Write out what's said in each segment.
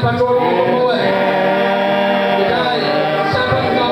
patrol mo Kay saban ka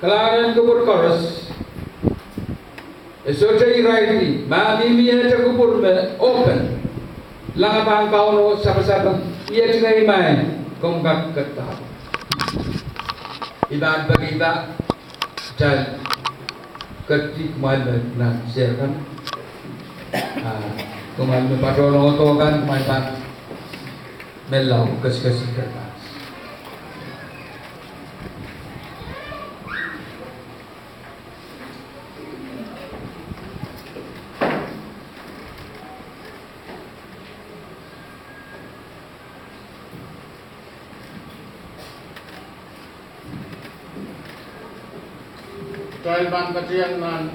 Kelaran kubur chorus. Sojai rightly. Mami aja kubur open. Langapang kau no siapa-siapa. Ia cakap main. Kau gak ketah. Ibarat bagi kita dan ketik main nak share kan. Kemarin patrol auto kan main melau kes-kes kertas. Dahil ban katiyan nan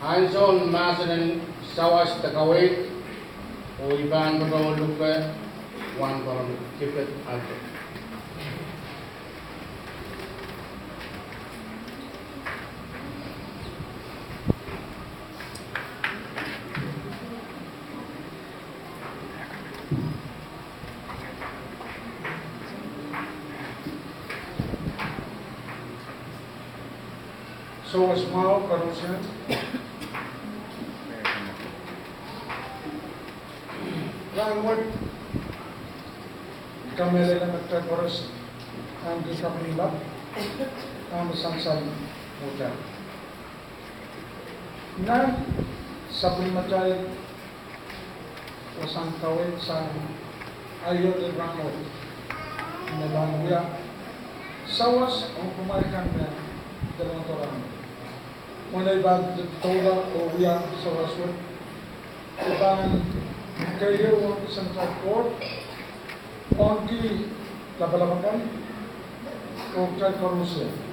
Hanson masanin sawas takawit o iban ko lupa wan koron kipet alto. So small, corruption. Langwat kami lang nagtagwaras ang kapanilap ang samsal muda. Na sa primatay o sang kawin sa ayaw de Brangod na bangya sawas ang pumarikan na dalawang torang. Muna ibang tola o uya sa waswat. Ibang kayo ang isang court. Onki labalabakan o Trade Corruption.